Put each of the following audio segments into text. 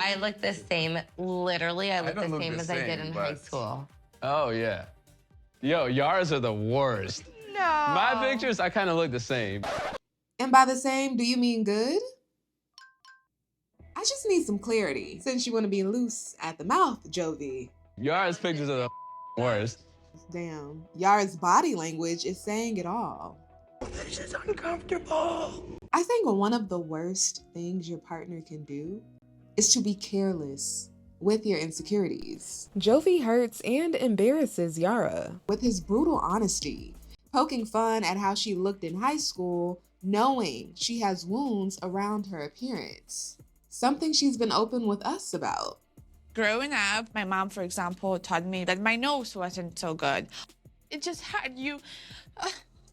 I look the same. Literally, I look don't the look same the as I did same, in but- high school. Oh, yeah. Yo, Yara's are the worst. No. My pictures, I kind of look the same. And by the same, do you mean good? I just need some clarity, since you want to be loose at the mouth, Jovi. Yara's pictures are the worst. Damn, Yara's body language is saying it all. This is uncomfortable. I think one of the worst things your partner can do is to be careless with your insecurities. Jovi hurts and embarrasses Yara with his brutal honesty, poking fun at how she looked in high school, knowing she has wounds around her appearance. Something she's been open with us about. Growing up, my mom, for example, taught me that my nose wasn't so good. It just had you.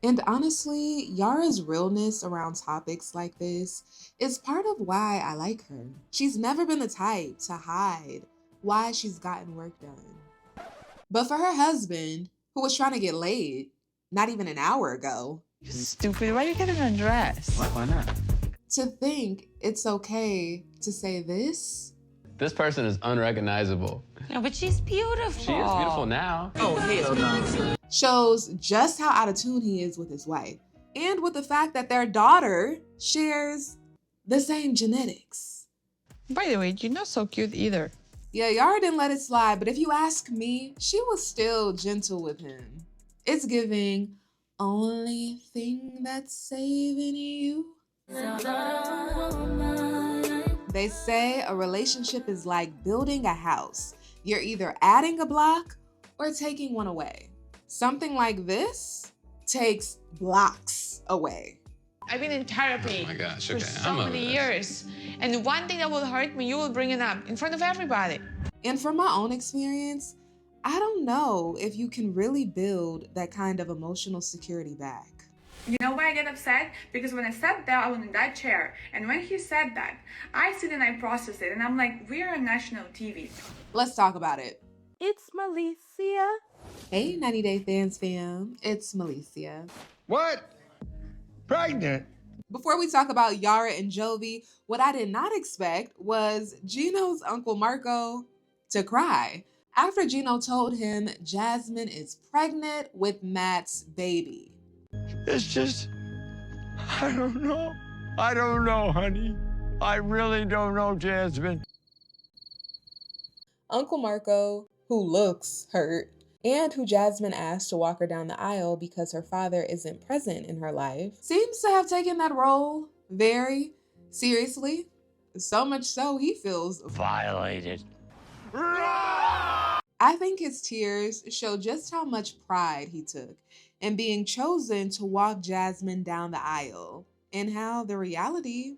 And honestly, Yara's realness around topics like this is part of why I like her. She's never been the type to hide why she's gotten work done. But for her husband, who was trying to get laid not even an hour ago, You stupid. Why are you getting undressed? Why not? to think it's okay to say this, This person is unrecognizable. No, but she's beautiful. She is beautiful now. Oh, hell no. shows just how out of tune he is with his wife and with the fact that their daughter shares the same genetics. By the way, you're not so cute either. Yeah, Yara didn't let it slide, but if you ask me, she was still gentle with him. It's giving only thing that's saving you. They say a relationship is like building a house. You're either adding a block or taking one away. Something like this takes blocks away. I've been in therapy Oh my gosh, for okay, so I'm over many this. years. And one thing that will hurt me, you will bring it up in front of everybody. And from my own experience, I don't know if you can really build that kind of emotional security back. You know why I get upset? Because when I sat down, I was in that chair, and when he said that, I sit and I process it, and I'm like, we're on national TV. Let's talk about it. It's Malicia. Hey, 90 Day Fans fam, it's Malicia. What? Pregnant? Before we talk about Yara and Jovi, what I did not expect was Gino's Uncle Marco to cry after Gino told him Jasmine is pregnant with Matt's baby. It's just, I don't know. I don't know, honey. I really don't know, Jasmine. Uncle Marco, who looks hurt, and who Jasmine asked to walk her down the aisle because her father isn't present in her life, seems to have taken that role very seriously. So much so, he feels Violated. I think his tears show just how much pride he took in being chosen to walk Jasmine down the aisle, and how the reality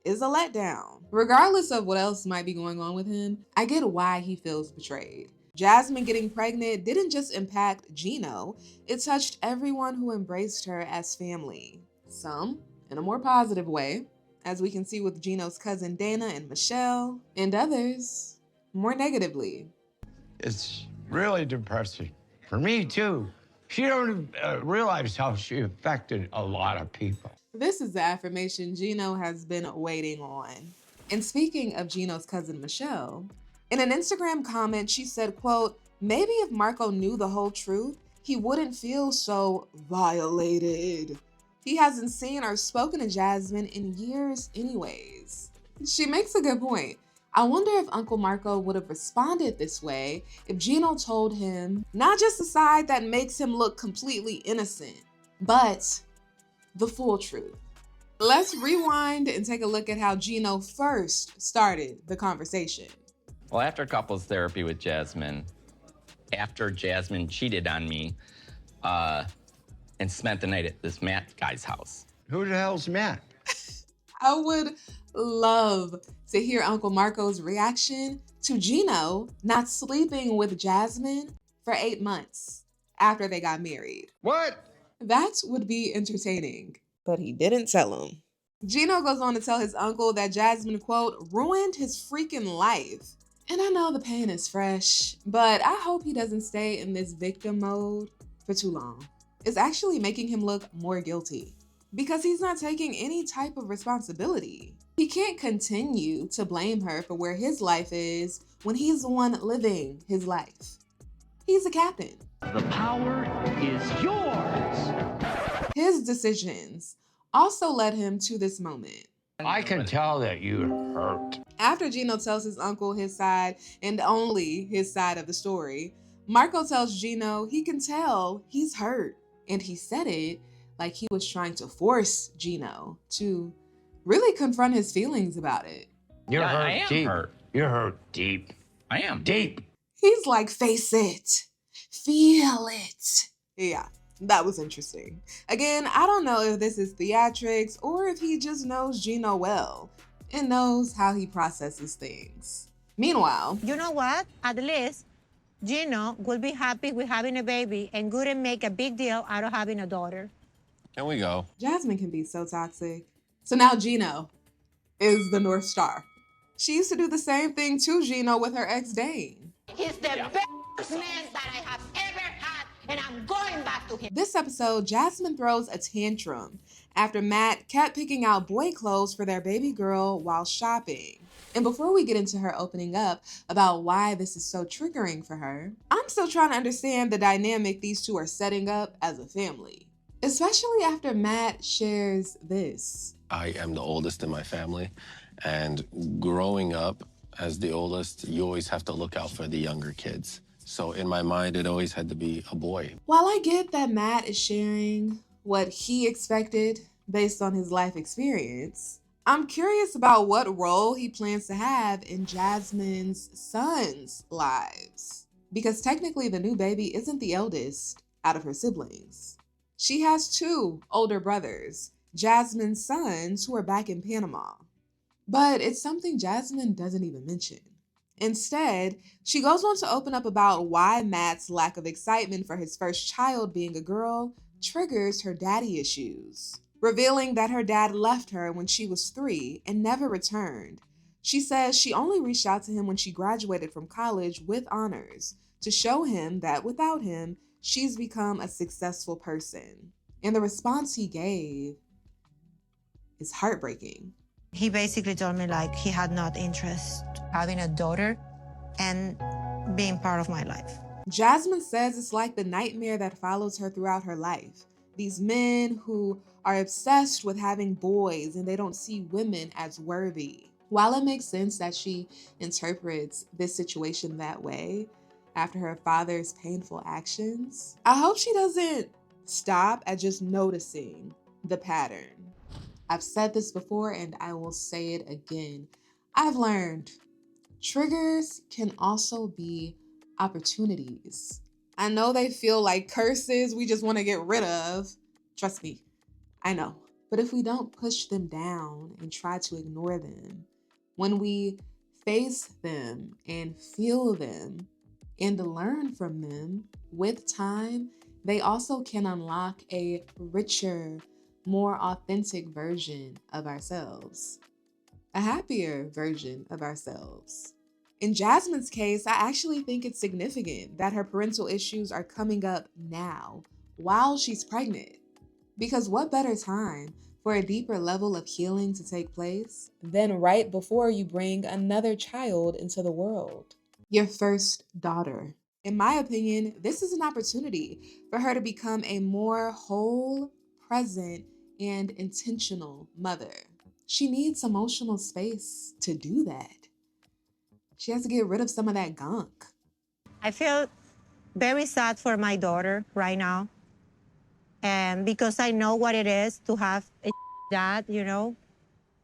is a letdown. Regardless of what else might be going on with him, I get why he feels betrayed. Jasmine getting pregnant didn't just impact Gino, it touched everyone who embraced her as family. Some in a more positive way, as we can see with Gino's cousin Dana and Michelle, and others more negatively. It's really depressing. For me, too. She don't realize how she affected a lot of people. This is the affirmation Gino has been waiting on. And speaking of Gino's cousin Michelle, in an Instagram comment, she said, quote, "Maybe if Marco knew the whole truth, he wouldn't feel so violated. He hasn't seen or spoken to Jasmine in years anyways." She makes a good point. I wonder if Uncle Marco would have responded this way if Gino told him not just the side that makes him look completely innocent, but the full truth. Let's rewind and take a look at how Gino first started the conversation. Well, after couples therapy with Jasmine, after Jasmine cheated on me and spent the night at this Matt guy's house. Who the hell's Matt? I would love to hear Uncle Marco's reaction to Gino not sleeping with Jasmine for 8 months after they got married. What? That would be entertaining. But he didn't tell him. Gino goes on to tell his uncle that Jasmine, quote, ruined his freaking life. And I know the pain is fresh, but I hope he doesn't stay in this victim mode for too long. It's actually making him look more guilty because he's not taking any type of responsibility. He can't continue to blame her for where his life is when he's the one living his life. He's a captain. The power is yours. His decisions also led him to this moment. I can tell that you're hurt. After Gino tells his uncle his side and only his side of the story, Marco tells Gino he can tell he's hurt. And he said it like he was trying to force Gino to really confront his feelings about it. You're Yeah, I hurt am deep. hurt. You're hurt deep. I am. Deep. He's like, face it, feel it. Yeah, that was interesting. Again, I don't know if this is theatrics or if he just knows Gino well and knows how he processes things. Meanwhile, You know what? At least Gino will be happy with having a baby and wouldn't make a big deal out of having a daughter. Here we go. Jasmine can be so toxic. So now Gino is the North Star. She used to do the same thing to Gino with her ex Dane. He's the best man that I have ever had, and I'm going back to him. This episode, Jasmine throws a tantrum after Matt kept picking out boy clothes for their baby girl while shopping. And before we get into her opening up about why this is so triggering for her, I'm still trying to understand the dynamic these two are setting up as a family. Especially after Matt shares this. I am the oldest in my family, and growing up as the oldest, you always have to look out for the younger kids. So in my mind, it always had to be a boy. While I get that Matt is sharing what he expected based on his life experience, I'm curious about what role he plans to have in Jasmine's sons' lives. Because technically the new baby isn't the eldest out of her siblings. She has two older brothers, Jasmine's sons, who are back in Panama. But it's something Jasmine doesn't even mention. Instead, she goes on to open up about why Matt's lack of excitement for his first child being a girl triggers her daddy issues, revealing that her dad left her when she was 3 and never returned. She says she only reached out to him when she graduated from college with honors to show him that without him, she's become a successful person. And the response he gave is heartbreaking. He basically told me like he had not interest having a daughter and being part of my life. Jasmine says it's like the nightmare that follows her throughout her life. These men who are obsessed with having boys and they don't see women as worthy. While it makes sense that she interprets this situation that way after her father's painful actions, I hope she doesn't stop at just noticing the pattern. I've said this before and I will say it again. I've learned triggers can also be opportunities. I know they feel like curses we just want to get rid of. Trust me, I know. But if we don't push them down and try to ignore them, when we face them and feel them and learn from them with time, they also can unlock a richer, more authentic version of ourselves, a happier version of ourselves. In Jasmine's case, I actually think it's significant that her parental issues are coming up now while she's pregnant. Because what better time for a deeper level of healing to take place than right before you bring another child into the world, your first daughter. In my opinion, this is an opportunity for her to become a more whole, present, and intentional mother. She needs emotional space to do that. She has to get rid of some of that gunk. I feel very sad for my daughter right now. And because I know what it is to have a dad, you know,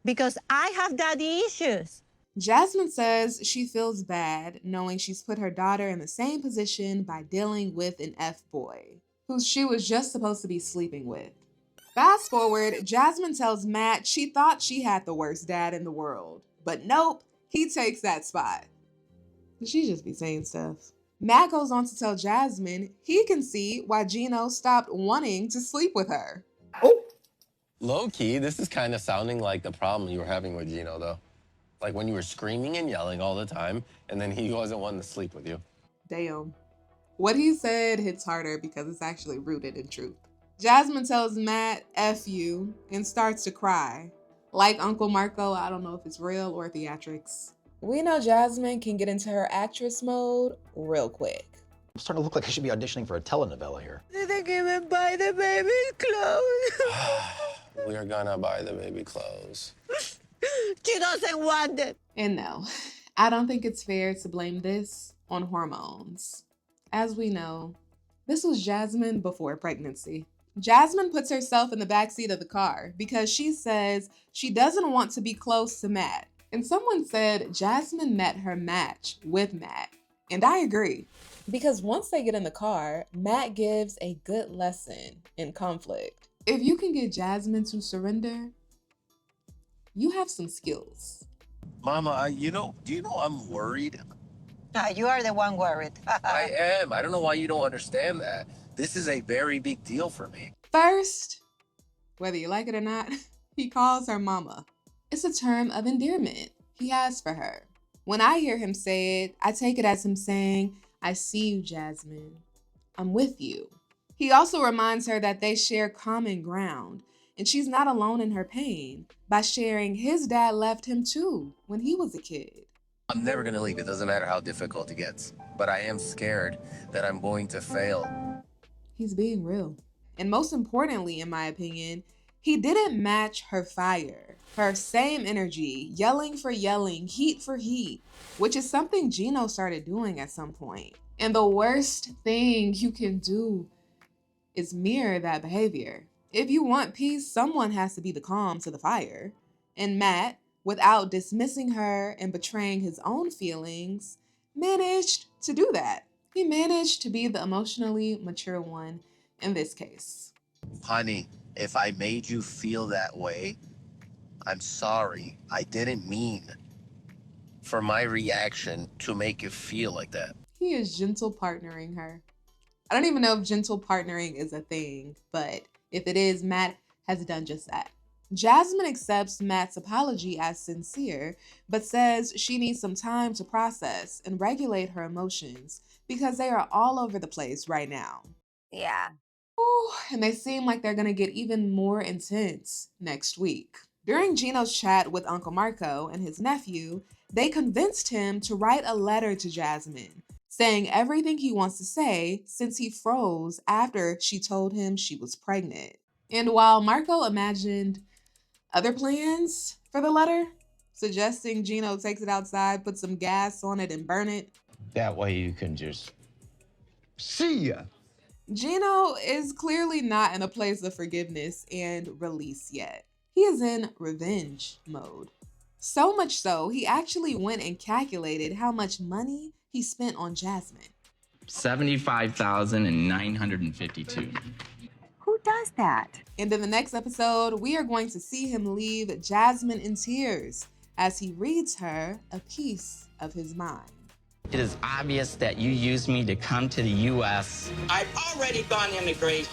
because I have daddy issues. Jasmine says she feels bad knowing she's put her daughter in the same position by dealing with an F-boy, who she was just supposed to be sleeping with. Fast forward, Jasmine tells Matt she thought she had the worst dad in the world, but nope, he takes that spot. She just be saying stuff. Matt goes on to tell Jasmine he can see why Gino stopped wanting to sleep with her. Low-key, this is kind of sounding like the problem you were having with Gino, though. Like when you were screaming and yelling all the time, and then he wasn't wanting to sleep with you. Damn. What he said hits harder because it's actually rooted in truth. Jasmine tells Matt, F you, and starts to cry. Like Uncle Marco, I don't know if it's real or theatrics. We know Jasmine can get into her actress mode real quick. I'm starting to look like I should be auditioning for a telenovela here. Did they even buy the baby's clothes? We're gonna buy the baby clothes. She doesn't want it. And no, I don't think it's fair to blame this on hormones. As we know, this was Jasmine before pregnancy. Jasmine puts herself in the backseat of the car because she says she doesn't want to be close to Matt. And someone said Jasmine met her match with Matt. And I agree. Because once they get in the car, Matt gives a good lesson in conflict. If you can get Jasmine to surrender, you have some skills. Mama, do you know I'm worried? You are the one worried. I am. I don't know why you don't understand that. This is a very big deal for me. First, whether you like it or not, he calls her mama. It's a term of endearment he has for her. When I hear him say it, I take it as him saying, I see you, Jasmine. I'm with you. He also reminds her that they share common ground, and she's not alone in her pain by sharing his dad left him too when he was a kid. I'm never gonna leave. It doesn't matter how difficult it gets. But I am scared that I'm going to fail. He's being real. And most importantly, in my opinion, he didn't match her fire, her same energy, yelling for yelling, heat for heat, which is something Gino started doing at some point. And the worst thing you can do is mirror that behavior. If you want peace, someone has to be the calm to the fire. And Matt, without dismissing her and betraying his own feelings, managed to do that. He managed to be the emotionally mature one in this case. Honey, if I made you feel that way, I'm sorry. I didn't mean for my reaction to make you feel like that. He is gentle partnering her. I don't even know if gentle partnering is a thing, but if it is, Matt has done just that. Jasmine accepts Matt's apology as sincere, but says she needs some time to process and regulate her emotions because they are all over the place right now. Yeah. Ooh, and they seem like they're gonna get even more intense next week. During Gino's chat with Uncle Marco and his nephew, they convinced him to write a letter to Jasmine, saying everything he wants to say since he froze after she told him she was pregnant. And while Marco imagined other plans for the letter, suggesting Gino takes it outside, put some gas on it, and burn it, That way you can just see ya. Gino is clearly not in a place of forgiveness and release yet. He is in revenge mode. So much so, he actually went and calculated how much money he spent on Jasmine. $75,952. Who does that? And in the next episode, we are going to see him leave Jasmine in tears as he reads her a piece of his mind. It is obvious that you used me to come to the U.S. I've already gone immigrate.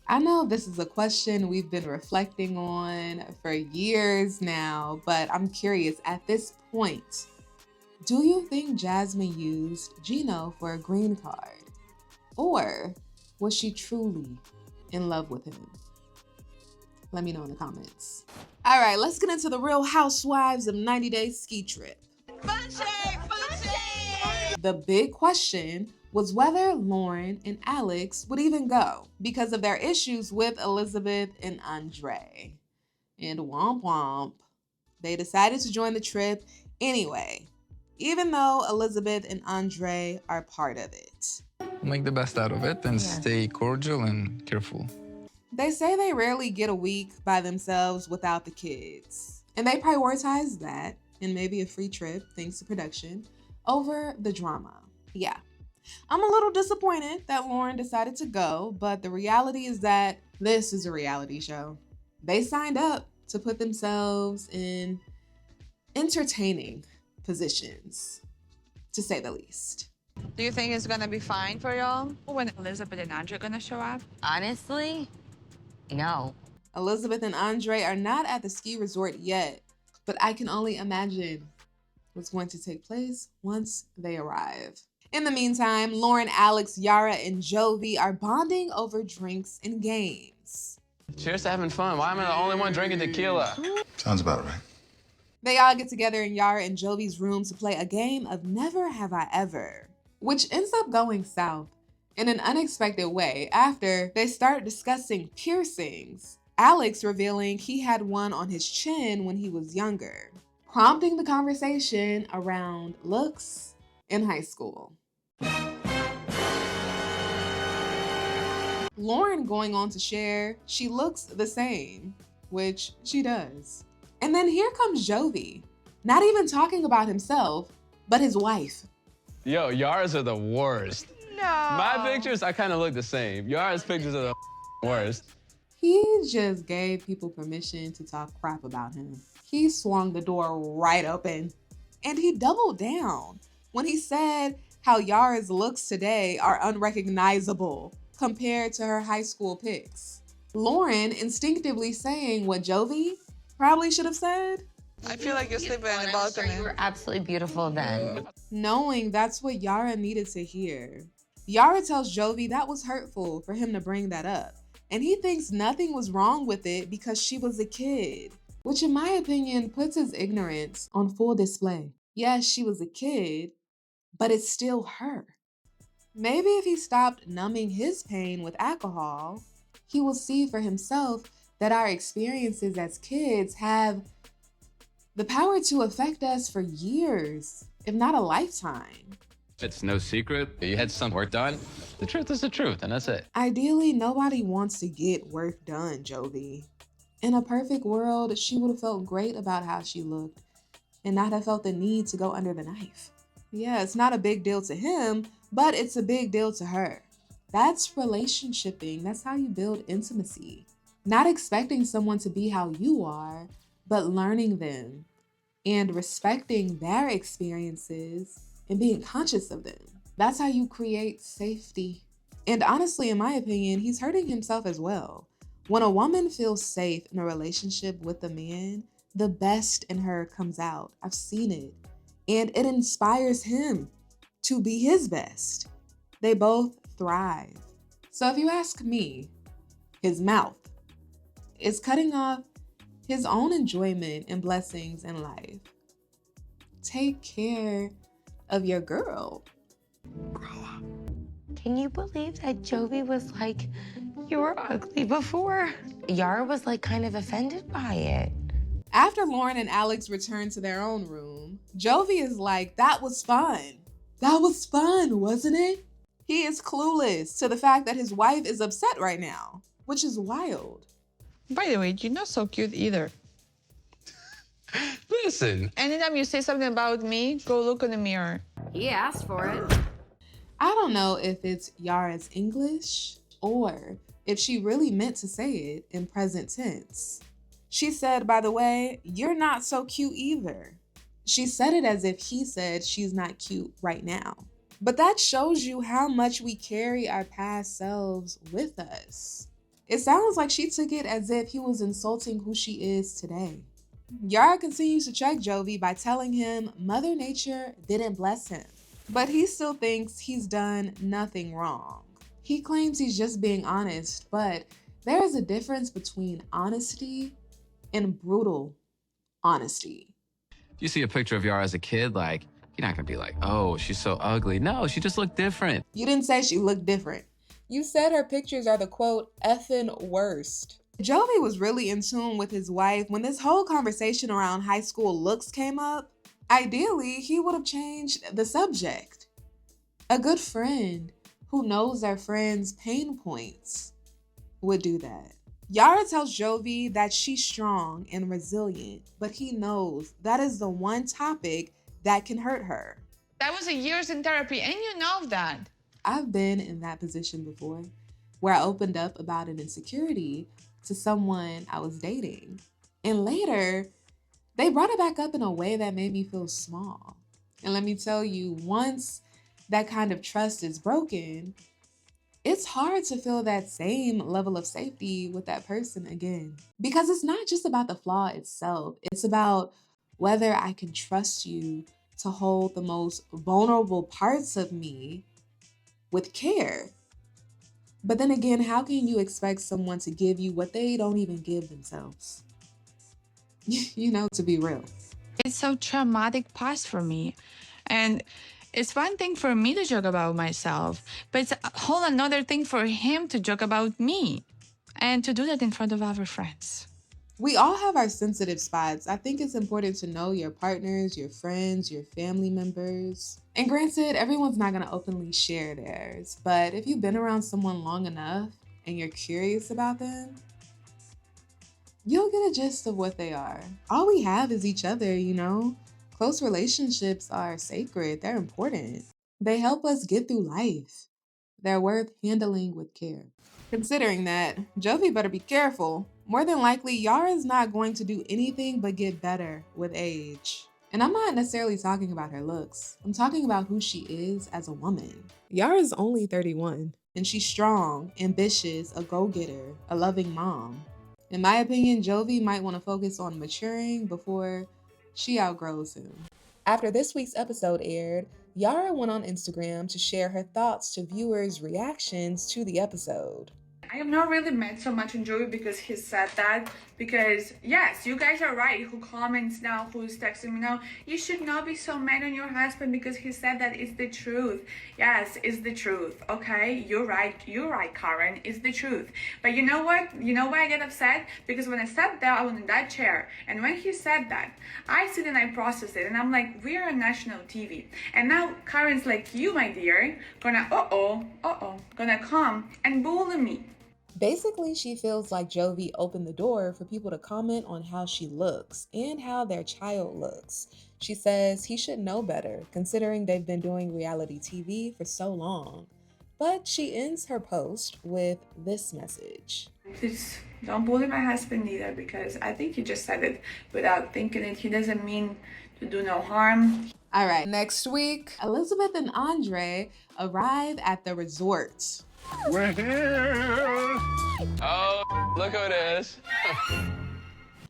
I know this is a question we've been reflecting on for years now, but I'm curious, at this point, do you think Jasmine used Gino for a green card? Or was she truly in love with him? Let me know in the comments. All right, let's get into the Real Housewives of 90 Day Ski Trip. The big question was whether Lauren and Alex would even go because of their issues with Elizabeth and Andre. And womp womp, they decided to join the trip anyway, even though Elizabeth and Andre are part of it. Make the best out of it and stay cordial and careful. They say they rarely get a week by themselves without the kids, and they prioritize that and maybe a free trip, thanks to production, over the drama. Yeah. I'm a little disappointed that Lauren decided to go, but the reality is that this is a reality show. They signed up to put themselves in entertaining positions, to say the least. Do you think it's gonna be fine for y'all when Elizabeth and Andre are gonna show up? Honestly, no. Elizabeth and Andre are not at the ski resort yet, but I can only imagine what's going to take place once they arrive. In the meantime, Lauren, Alex, Yara, and Jovi are bonding over drinks and games. Cheers to having fun. Why am I the only one drinking tequila? Sounds about right. They all get together in Yara and Jovi's room to play a game of Never Have I Ever, which ends up going south in an unexpected way after they start discussing piercings, Alex revealing he had one on his chin when he was younger, prompting the conversation around looks in high school. Lauren going on to share she looks the same, which she does. And then here comes Jovi, not even talking about himself, but his wife. Yo, Yara's are the worst. No. My pictures, I kind of look the same. Yara's pictures are the worst. He just gave people permission to talk crap about him. He swung the door right open, and he doubled down when he said how Yara's looks today are unrecognizable compared to her high school pics. Lauren instinctively saying what Jovi probably should have said. I feel like you're sleeping on the balcony. You were absolutely beautiful then. Knowing that's what Yara needed to hear. Yara tells Jovi that was hurtful for him to bring that up, and he thinks nothing was wrong with it because she was a kid, which in my opinion puts his ignorance on full display. Yes, she was a kid, but it's still her. Maybe if he stopped numbing his pain with alcohol, he will see for himself that our experiences as kids have the power to affect us for years, if not a lifetime. It's no secret. You had some work done. The truth is the truth, and that's it. Ideally, nobody wants to get work done, Jovi. In a perfect world, she would have felt great about how she looked and not have felt the need to go under the knife. Yeah, it's not a big deal to him, but it's a big deal to her. That's relationshiping. That's how you build intimacy. Not expecting someone to be how you are, but learning them and respecting their experiences and being conscious of them. That's how you create safety. And honestly, in my opinion, he's hurting himself as well. When a woman feels safe in a relationship with a man, the best in her comes out. I've seen it. And it inspires him to be his best. They both thrive. So if you ask me, his mouth is cutting off his own enjoyment and blessings in life. Take care of your girl. Can you believe that Jovi was like, you were ugly before? Yara was like kind of offended by it. After Lauren and Alex return to their own room, Jovi is like, that was fun. That was fun, wasn't it? He is clueless to the fact that his wife is upset right now, which is wild. By the way, you're not so cute either. Listen. Anytime you say something about me, go look in the mirror. He asked for it. I don't know if it's Yara's English or if she really meant to say it in present tense. She said, by the way, you're not so cute either. She said it as if he said she's not cute right now. But that shows you how much we carry our past selves with us. It sounds like she took it as if he was insulting who she is today. Yara continues to check Jovi by telling him Mother Nature didn't bless him, but he still thinks he's done nothing wrong. He claims he's just being honest, but there is a difference between honesty and brutal honesty. If you see a picture of Yara as a kid, like, you're not gonna be like, oh, she's so ugly. No, she just looked different. You didn't say she looked different. You said her pictures are the quote, effing worst. Jovi was really in tune with his wife when this whole conversation around high school looks came up. Ideally, he would have changed the subject. A good friend who knows their friend's pain points would do that. Yara tells Jovi that she's strong and resilient, but he knows that is the one topic that can hurt her. That was a years in therapy, and you know that. I've been in that position before, where I opened up about an insecurity to someone I was dating. And later, they brought it back up in a way that made me feel small. And let me tell you, once that kind of trust is broken, it's hard to feel that same level of safety with that person again. Because it's not just about the flaw itself. It's about whether I can trust you to hold the most vulnerable parts of me with care. But then again, how can you expect someone to give you what they don't even give themselves? You know, to be real. It's so traumatic past for me. And it's one thing for me to joke about myself, but it's a whole another thing for him to joke about me and to do that in front of our friends. We all have our sensitive spots. I think it's important to know your partners, your friends, your family members. And granted, everyone's not gonna openly share theirs, but if you've been around someone long enough and you're curious about them, you'll get a gist of what they are. All we have is each other, you know? Close relationships are sacred, they're important. They help us get through life. They're worth handling with care. Considering that, Jovi better be careful. More than likely, Yara's not going to do anything but get better with age. And I'm not necessarily talking about her looks. I'm talking about who she is as a woman. Yara's only 31, and she's strong, ambitious, a go-getter, a loving mom. In my opinion, Jovi might want to focus on maturing before she outgrows him. After this week's episode aired, Yara went on Instagram to share her thoughts to viewers' reactions to the episode. I am not really mad so much on Joey because he said that, because yes, you guys are right, who comments now, who's texting me now, you should not be so mad on your husband because he said that. It's the truth. Yes, it's the truth. Okay, you're right, Karen, it's the truth. But you know what, why I get upset? Because when I sat down in that chair and when he said that, I sit and I process it and I'm like, we are on national TV, and now Karen's like, you my dear, gonna gonna come and bully me. Basically, she feels like Jovi opened the door for people to comment on how she looks and how their child looks. She says he should know better, considering they've been doing reality TV for so long. But she ends her post with this message. Please don't bully my husband either, because I think he just said it without thinking it. He doesn't mean to do no harm. All right, next week, Elizabeth and Andre arrive at the resort. We're here! Oh, look who it is.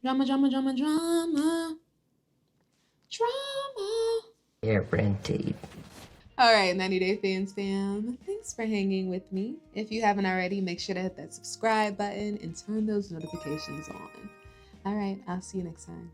Drama, drama, drama, drama. Drama. Guaranteed. All right, 90 Day Fans fam, thanks for hanging with me. If you haven't already, make sure to hit that subscribe button and turn those notifications on. All right, I'll see you next time.